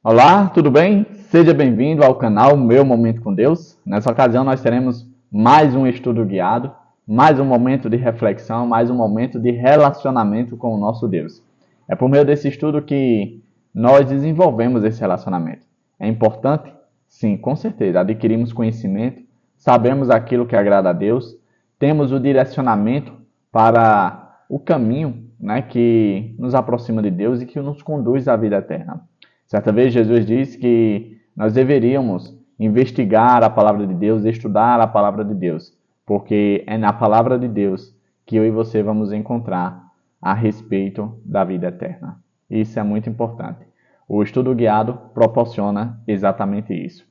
Olá, tudo bem? Seja bem-vindo ao canal Meu Momento com Deus. Nessa ocasião nós teremos mais um estudo guiado, mais um momento de reflexão, mais um momento de relacionamento com o nosso Deus. É por meio desse estudo que nós desenvolvemos esse relacionamento. É importante? Sim, com certeza. Adquirimos conhecimento, sabemos aquilo que agrada a Deus, temos o direcionamento para o caminho, que nos aproxima de Deus e que nos conduz à vida eterna. Certa vez Jesus disse que nós deveríamos investigar a palavra de Deus, estudar a palavra de Deus, porque é na palavra de Deus que eu e você vamos encontrar a respeito da vida eterna. Isso é muito importante. O estudo guiado proporciona exatamente isso.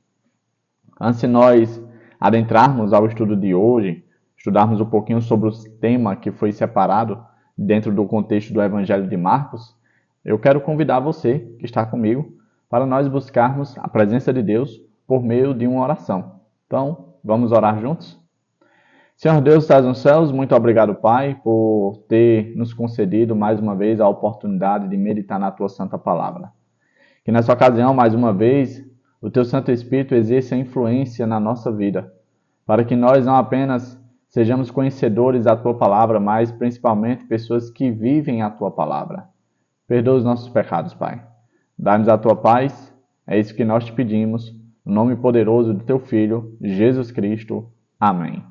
Antes de nós adentrarmos ao estudo de hoje, estudarmos um pouquinho sobre o tema que foi separado dentro do contexto do Evangelho de Marcos, eu quero convidar você que está comigo para nós buscarmos a presença de Deus por meio de uma oração. Então, vamos orar juntos? Senhor Deus, que estás nos céus, muito obrigado, Pai, por ter nos concedido mais uma vez a oportunidade de meditar na Tua Santa Palavra. Que nessa ocasião, mais uma vez, o Teu Santo Espírito exerça influência na nossa vida, para que nós não apenas sejamos conhecedores da Tua Palavra, mas principalmente pessoas que vivem a Tua Palavra. Perdoa os nossos pecados, Pai. Dá-nos a Tua paz, é isso que nós te pedimos, no nome poderoso do Teu Filho, Jesus Cristo. Amém.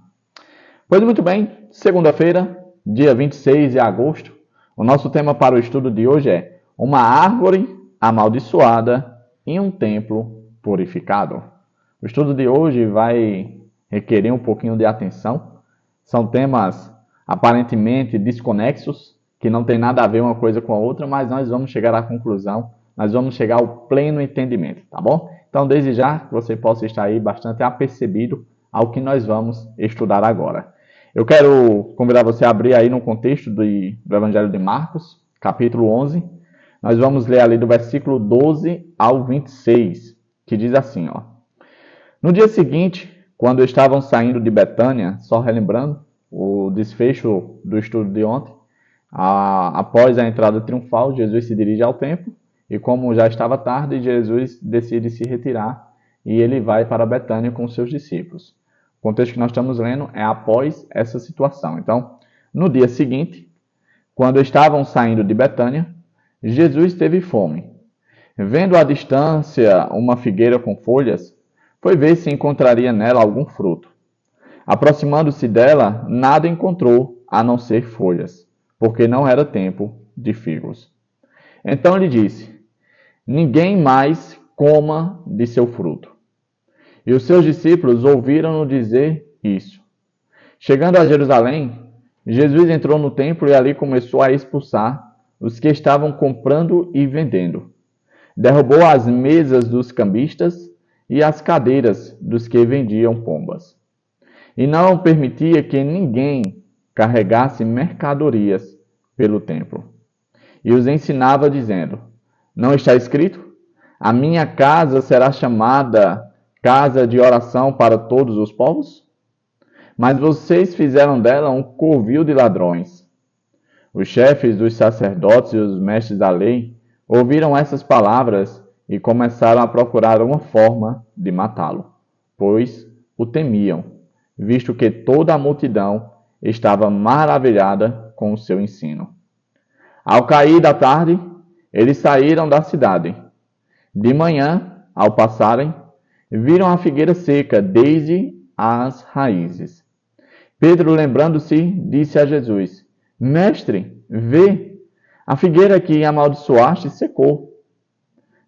Pois muito bem, segunda-feira, dia 26 de agosto, o nosso tema para o estudo de hoje é uma árvore amaldiçoada e um templo purificado. O estudo de hoje vai requerer um pouquinho de atenção. São temas aparentemente desconexos, que não tem nada a ver uma coisa com a outra, mas nós vamos chegar à conclusão, nós vamos chegar ao pleno entendimento, tá bom? Então, desde já, que você possa estar aí bastante apercebido ao que nós vamos estudar agora. Eu quero convidar você a abrir aí no contexto do Evangelho de Marcos, capítulo 11. Nós vamos ler ali do versículo 12 ao 26, que diz assim, ó. No dia seguinte, quando estavam saindo de Betânia, só relembrando o desfecho do estudo de ontem, após a entrada triunfal, Jesus se dirige ao templo e, como já estava tarde, Jesus decide se retirar e ele vai para Betânia com seus discípulos. O contexto que nós estamos lendo é após essa situação. Então, no dia seguinte, quando estavam saindo de Betânia, Jesus teve fome. Vendo à distância uma figueira com folhas, foi ver se encontraria nela algum fruto. Aproximando-se dela, nada encontrou a não ser folhas, porque não era tempo de figos. Então lhe disse: ninguém mais coma de seu fruto. E os seus discípulos ouviram-no dizer isso. Chegando a Jerusalém, Jesus entrou no templo e ali começou a expulsar os que estavam comprando e vendendo. Derrubou as mesas dos cambistas e as cadeiras dos que vendiam pombas. E não permitia que ninguém carregasse mercadorias pelo templo. E os ensinava dizendo: não está escrito? A minha casa será chamada casa de oração para todos os povos? Mas vocês fizeram dela um covil de ladrões. Os chefes dos sacerdotes e os mestres da lei ouviram essas palavras e começaram a procurar uma forma de matá-lo, pois o temiam, visto que toda a multidão estava maravilhada com o seu ensino. Ao cair da tarde, eles saíram da cidade. De manhã, ao passarem, viram a figueira seca desde as raízes. Pedro, lembrando-se, disse a Jesus: Mestre, vê, a figueira que amaldiçoaste secou.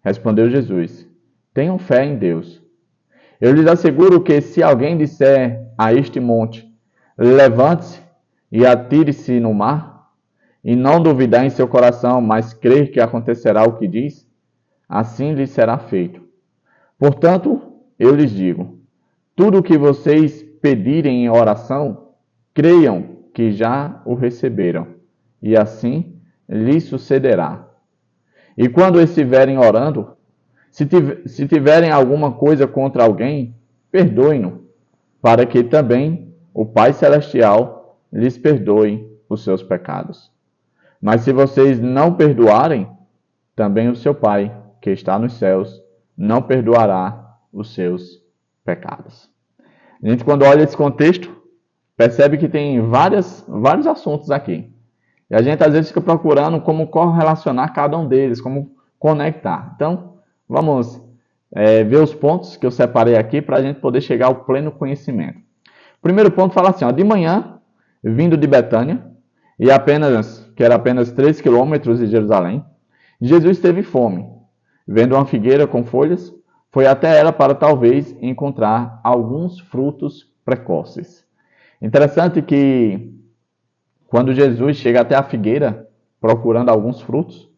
Respondeu Jesus: tenham fé em Deus. Eu lhes asseguro que se alguém disser a este monte: levante-se e atire-se no mar, e não duvidar em seu coração, mas crer que acontecerá o que diz, assim lhe será feito. Portanto, eu lhes digo: tudo o que vocês pedirem em oração, creiam que já o receberam, e assim lhes sucederá. E quando estiverem orando, se tiverem alguma coisa contra alguém, perdoem-no, para que também o Pai Celestial lhes perdoe os seus pecados. Mas se vocês não perdoarem, também o seu Pai, que está nos céus, não perdoará os seus pecados. A gente, quando olha esse contexto, percebe que tem vários assuntos aqui. E a gente, às vezes, fica procurando como correlacionar cada um deles, como conectar. Então, vamos ver os pontos que eu separei aqui para a gente poder chegar ao pleno conhecimento. O primeiro ponto fala assim, ó, de manhã, vindo de Betânia, que era apenas 3 quilômetros de Jerusalém, Jesus teve fome. Vendo uma figueira com folhas, foi até ela para talvez encontrar alguns frutos precoces. Interessante que quando Jesus chega até a figueira procurando alguns frutos,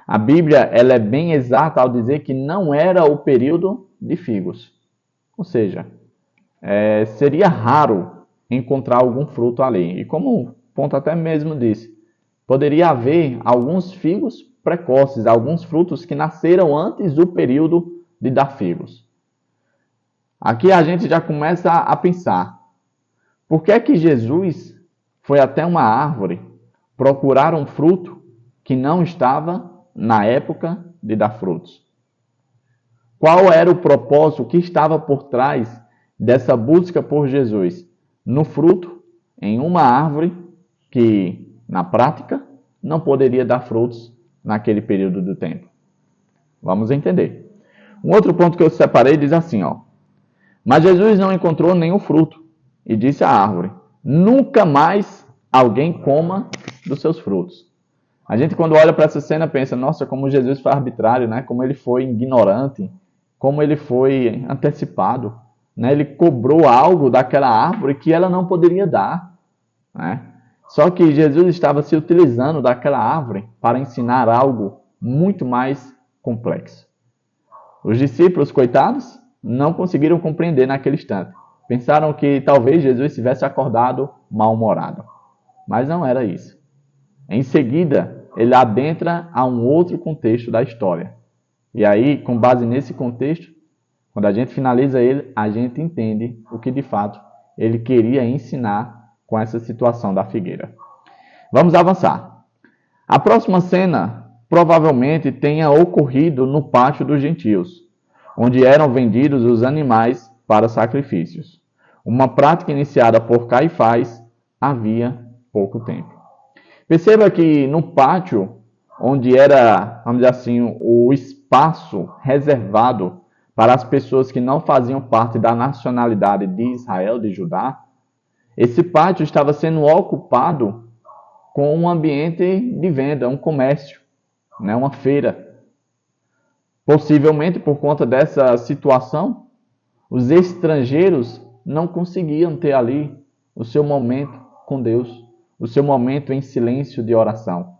a Bíblia ela é bem exata ao dizer que não era o período de figos. Ou seja, seria raro encontrar algum fruto ali. E como o ponto até mesmo disse, poderia haver alguns figos precoces, alguns frutos que nasceram antes do período de dar figos. Aqui a gente já começa a pensar, por que é que Jesus foi até uma árvore procurar um fruto que não estava na época de dar frutos? Qual era o propósito que estava por trás dessa busca por Jesus? No fruto, em uma árvore que, na prática, não poderia dar frutos naquele período do tempo. Vamos entender. Um outro ponto que eu separei diz assim, ó. Mas Jesus não encontrou nenhum fruto e disse à árvore, nunca mais alguém coma dos seus frutos. A gente, quando olha para essa cena, pensa, nossa, como Jesus foi arbitrário, né? Como ele foi ignorante, como ele foi antecipado. Né? Ele cobrou algo daquela árvore que ela não poderia dar. Né? Só que Jesus estava se utilizando daquela árvore para ensinar algo muito mais complexo. Os discípulos, coitados, não conseguiram compreender naquele instante. Pensaram que talvez Jesus tivesse acordado mal-humorado. Mas não era isso. Em seguida, ele adentra a um outro contexto da história. E aí, com base nesse contexto, quando a gente finaliza ele, a gente entende o que de fato ele queria ensinar com essa situação da figueira. Vamos avançar. A próxima cena provavelmente tenha ocorrido no pátio dos gentios, onde eram vendidos os animais para sacrifícios. Uma prática iniciada por Caifás havia pouco tempo. Perceba que no pátio, onde era, vamos dizer assim, o espaço reservado para as pessoas que não faziam parte da nacionalidade de Israel, de Judá, esse pátio estava sendo ocupado com um ambiente de venda, um comércio, né, uma feira. Possivelmente, por conta dessa situação, os estrangeiros não conseguiam ter ali o seu momento com Deus, o seu momento em silêncio de oração.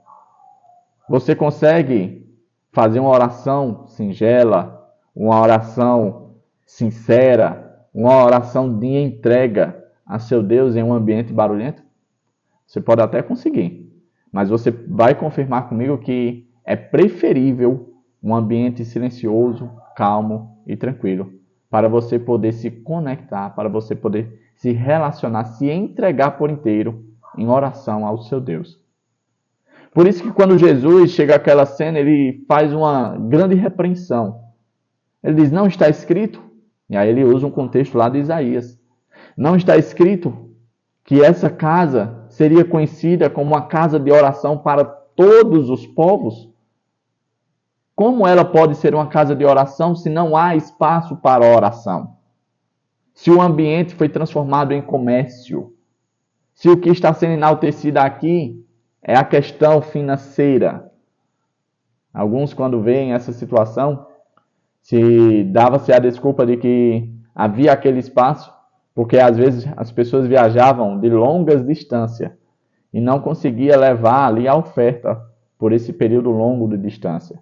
Você consegue fazer uma oração singela, uma oração sincera, uma oração de entrega a seu Deus em um ambiente barulhento? Você pode até conseguir, mas você vai confirmar comigo que é preferível um ambiente silencioso, calmo e tranquilo, para você poder se conectar, para você poder se relacionar, se entregar por inteiro em oração ao seu Deus. Por isso que quando Jesus chega àquela cena, ele faz uma grande repreensão. Ele diz, não está escrito, e aí ele usa um contexto lá de Isaías, não está escrito que essa casa seria conhecida como uma casa de oração para todos os povos? Como ela pode ser uma casa de oração se não há espaço para oração? Se o ambiente foi transformado em comércio? Se o que está sendo enaltecido aqui é a questão financeira? Alguns, quando veem essa situação, dava-se a desculpa de que havia aquele espaço, porque às vezes as pessoas viajavam de longas distâncias e não conseguia levar ali a oferta por esse período longo de distância.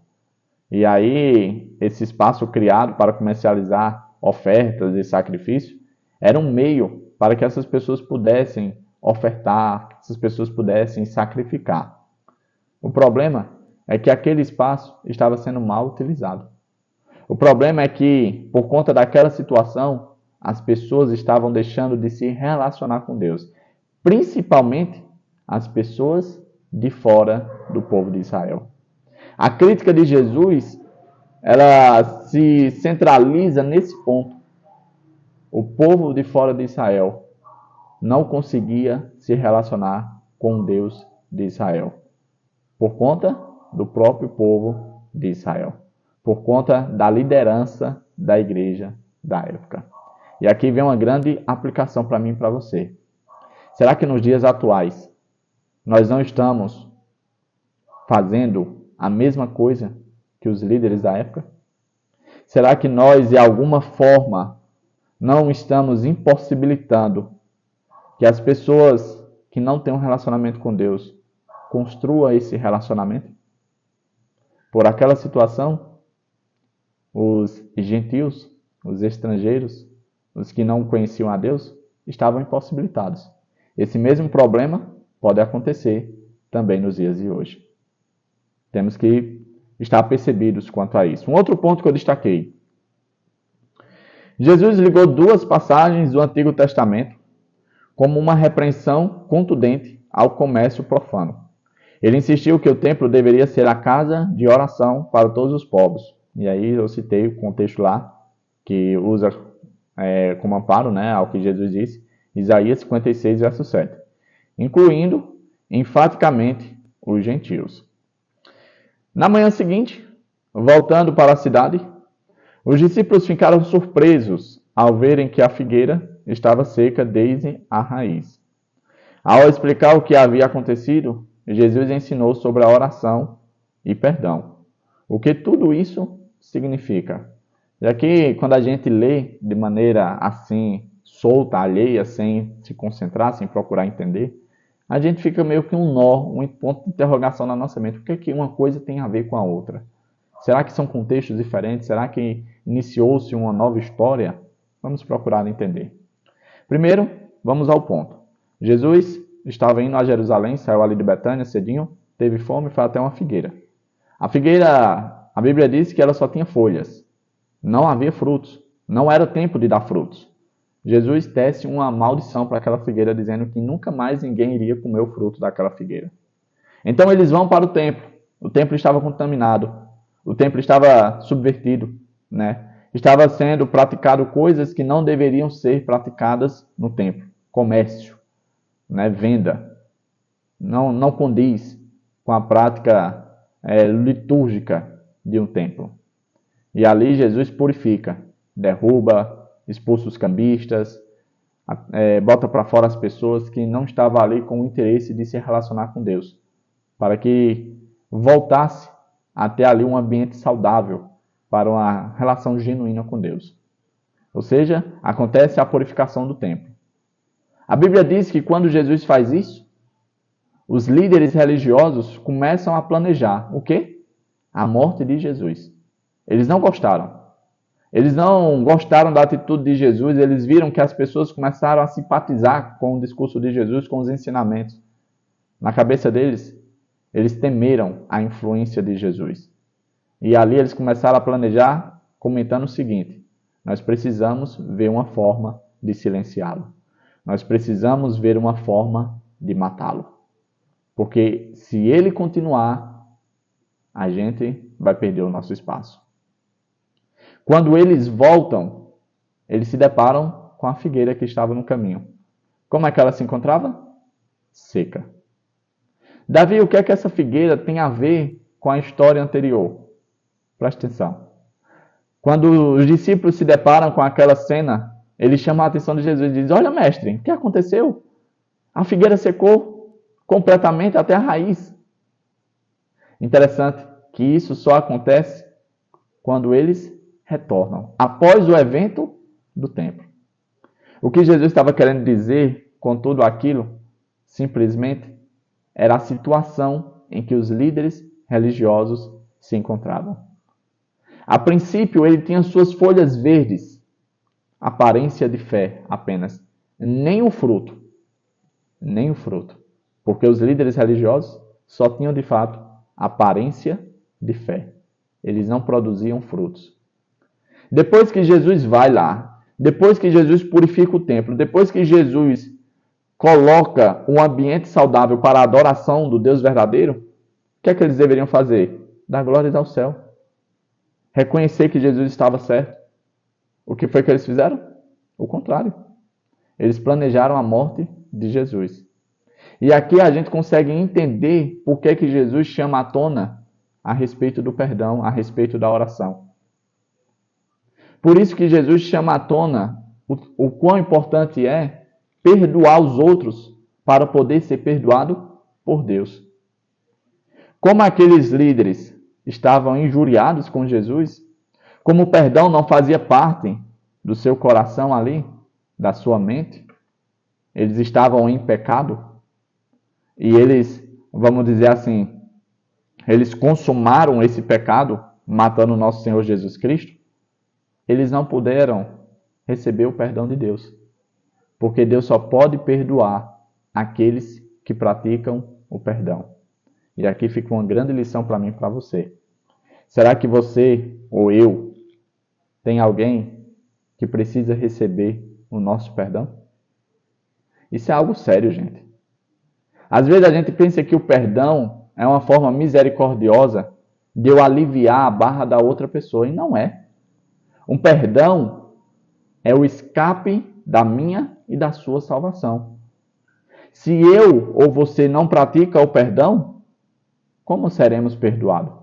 E aí, esse espaço criado para comercializar ofertas e sacrifícios era um meio para que essas pessoas pudessem ofertar, que essas pessoas pudessem sacrificar. O problema é que aquele espaço estava sendo mal utilizado. O problema é que, por conta daquela situação, as pessoas estavam deixando de se relacionar com Deus. Principalmente as pessoas de fora do povo de Israel. A crítica de Jesus ela se centraliza nesse ponto. O povo de fora de Israel não conseguia se relacionar com Deus de Israel, por conta do próprio povo de Israel, por conta da liderança da igreja da época. E aqui vem uma grande aplicação para mim e para você. Será que nos dias atuais nós não estamos fazendo a mesma coisa que os líderes da época? Será que nós, de alguma forma, não estamos impossibilitando que as pessoas que não têm um relacionamento com Deus construam esse relacionamento? Por aquela situação, os gentios, os estrangeiros, os que não conheciam a Deus, estavam impossibilitados. Esse mesmo problema pode acontecer também nos dias de hoje. Temos que estar percebidos quanto a isso. Um outro ponto que eu destaquei. Jesus ligou duas passagens do Antigo Testamento como uma repreensão contundente ao comércio profano. Ele insistiu que o templo deveria ser a casa de oração para todos os povos. E aí eu citei o contexto lá, que usa como amparo, né, ao que Jesus disse, Isaías 56, verso 7. Incluindo, enfaticamente, os gentios. Na manhã seguinte, voltando para a cidade, os discípulos ficaram surpresos ao verem que a figueira estava seca desde a raiz. Ao explicar o que havia acontecido, Jesus ensinou sobre a oração e perdão. O que tudo isso significa? Já que quando a gente lê de maneira assim, solta, alheia, sem se concentrar, sem procurar entender, a gente fica meio que um nó, um ponto de interrogação na nossa mente. O que é que uma coisa tem a ver com a outra? Será que são contextos diferentes? Será que iniciou-se uma nova história? Vamos procurar entender. Primeiro, vamos ao ponto. Jesus estava indo a Jerusalém, saiu ali de Betânia cedinho, teve fome e foi até uma figueira. A figueira, a Bíblia diz que ela só tinha folhas. Não havia frutos. Não era tempo de dar frutos. Jesus tece uma maldição para aquela figueira, dizendo que nunca mais ninguém iria comer o fruto daquela figueira. Então eles vão para o templo. O templo estava contaminado. O templo estava subvertido, né? Estava sendo praticado coisas que não deveriam ser praticadas no templo. Comércio, né? Venda. Não condiz com a prática litúrgica de um templo. E ali Jesus purifica, derruba, expulsa os cambistas, bota para fora as pessoas que não estavam ali com o interesse de se relacionar com Deus, para que voltasse até ali um ambiente saudável para uma relação genuína com Deus. Ou seja, acontece a purificação do templo. A Bíblia diz que quando Jesus faz isso, os líderes religiosos começam a planejar o quê? A morte de Jesus. Eles não gostaram. Eles não gostaram da atitude de Jesus, eles viram que as pessoas começaram a simpatizar com o discurso de Jesus, com os ensinamentos. Na cabeça deles, eles temeram a influência de Jesus. E ali eles começaram a planejar, comentando o seguinte: nós precisamos ver uma forma de silenciá-lo. Nós precisamos ver uma forma de matá-lo. Porque se ele continuar, a gente vai perder o nosso espaço. Quando eles voltam, eles se deparam com a figueira que estava no caminho. Como é que ela se encontrava? Seca. Davi, o que é que essa figueira tem a ver com a história anterior? Preste atenção. Quando os discípulos se deparam com aquela cena, eles chamam a atenção de Jesus e dizem: olha, mestre, o que aconteceu? A figueira secou completamente até a raiz. Interessante que isso só acontece quando eles retornam, após o evento do templo. O que Jesus estava querendo dizer com tudo aquilo, simplesmente, era a situação em que os líderes religiosos se encontravam. A princípio, ele tinha suas folhas verdes, aparência de fé apenas, nem o fruto. Nem o fruto. Porque os líderes religiosos só tinham, de fato, aparência de fé. Eles não produziam frutos. Depois que Jesus vai lá, depois que Jesus purifica o templo, depois que Jesus coloca um ambiente saudável para a adoração do Deus verdadeiro, o que é que eles deveriam fazer? Dar glórias ao céu. reconhecer que Jesus estava certo. O que foi que eles fizeram? O contrário. Eles planejaram a morte de Jesus. E aqui a gente consegue entender por que Jesus chama à tona a respeito do perdão, a respeito da oração. Por isso que Jesus chama à tona o quão importante é perdoar os outros para poder ser perdoado por Deus. Como aqueles líderes estavam injuriados com Jesus, como o perdão não fazia parte do seu coração ali, da sua mente, eles estavam em pecado e eles, vamos dizer assim, eles consumaram esse pecado, matando o nosso Senhor Jesus Cristo, eles não puderam receber o perdão de Deus. Porque Deus só pode perdoar aqueles que praticam o perdão. E aqui fica uma grande lição para mim e para você. Será que você ou eu tem alguém que precisa receber o nosso perdão? Isso é algo sério, gente. Às vezes a gente pensa que o perdão é uma forma misericordiosa de eu aliviar a barra da outra pessoa, e não é. Um perdão é o escape da minha e da sua salvação. Se eu ou você não pratica o perdão, como seremos perdoados?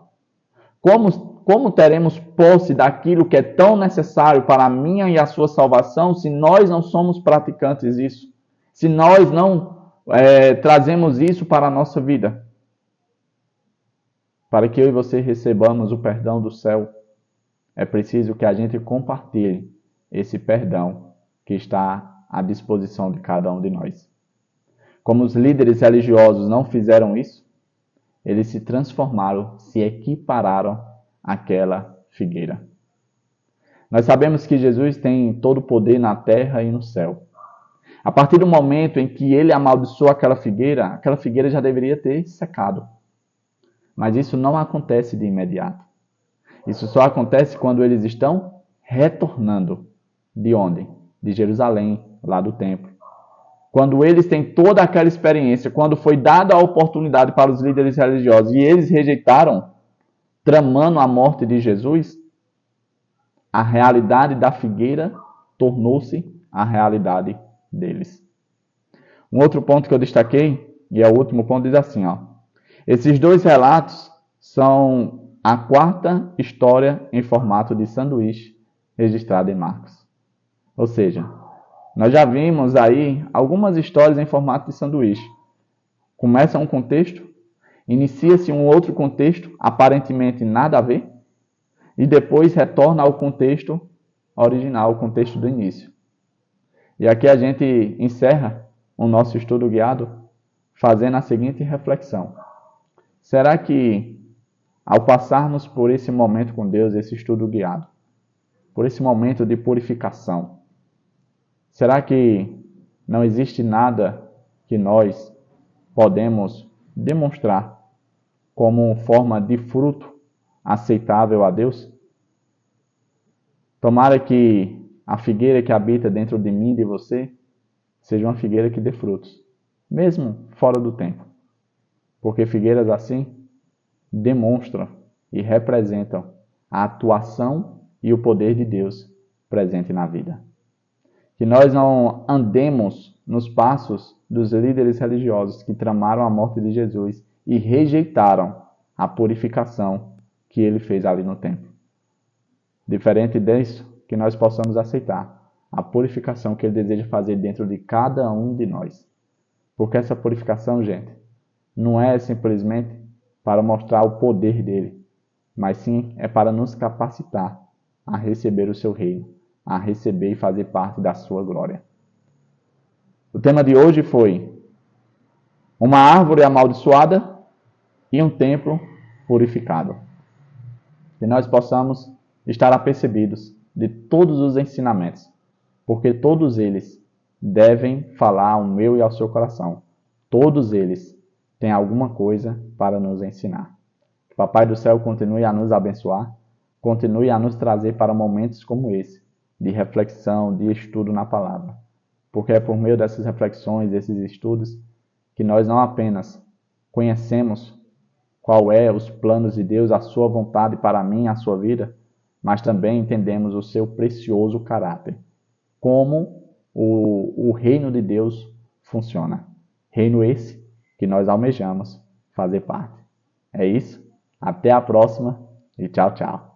Como teremos posse daquilo que é tão necessário para a minha e a sua salvação se nós não somos praticantes disso? Se nós não trazemos isso para a nossa vida? Para que eu e você recebamos o perdão do céu, é preciso que a gente compartilhe esse perdão que está à disposição de cada um de nós. Como os líderes religiosos não fizeram isso, eles se transformaram, se equipararam àquela figueira. Nós sabemos que Jesus tem todo o poder na terra e no céu. A partir do momento em que ele amaldiçoou aquela figueira já deveria ter secado. Mas isso não acontece de imediato. Isso só acontece quando eles estão retornando. De onde? De Jerusalém, lá do templo. Quando eles têm toda aquela experiência, quando foi dada a oportunidade para os líderes religiosos e eles rejeitaram, tramando a morte de Jesus, a realidade da figueira tornou-se a realidade deles. Um outro ponto que eu destaquei, e é o último ponto, diz assim, esses dois relatos são a quarta história em formato de sanduíche registrada em Marcos. Ou seja, nós já vimos aí algumas histórias em formato de sanduíche. Começa um contexto, inicia-se um outro contexto, aparentemente nada a ver, e depois retorna ao contexto original, o contexto do início. E aqui a gente encerra o nosso estudo guiado fazendo a seguinte reflexão. Será que, ao passarmos por esse momento com Deus, esse estudo guiado, por esse momento de purificação, será que não existe nada que nós podemos demonstrar como forma de fruto aceitável a Deus? Tomara que a figueira que habita dentro de mim e de você seja uma figueira que dê frutos, mesmo fora do tempo. Porque figueiras assim demonstram e representam a atuação e o poder de Deus presente na vida. Que nós não andemos nos passos dos líderes religiosos que tramaram a morte de Jesus e rejeitaram a purificação que ele fez ali no templo. Diferente disso, que nós possamos aceitar a purificação que ele deseja fazer dentro de cada um de nós. Porque essa purificação, gente, não é simplesmente para mostrar o poder dele, mas sim é para nos capacitar a receber o seu reino, a receber e fazer parte da sua glória. O tema de hoje foi uma árvore amaldiçoada e um templo purificado. Que nós possamos estar apercebidos de todos os ensinamentos, porque todos eles devem falar ao meu e ao seu coração. Todos eles têm alguma coisa para nos ensinar. Que o Papai do Céu continue a nos abençoar, continue a nos trazer para momentos como esse, de reflexão, de estudo na palavra. Porque é por meio dessas reflexões, desses estudos, que nós não apenas conhecemos qual é os planos de Deus, a sua vontade para mim, a sua vida, mas também entendemos o seu precioso caráter. Como o reino de Deus funciona. Reino esse que nós almejamos fazer parte. É isso. Até a próxima e tchau, tchau.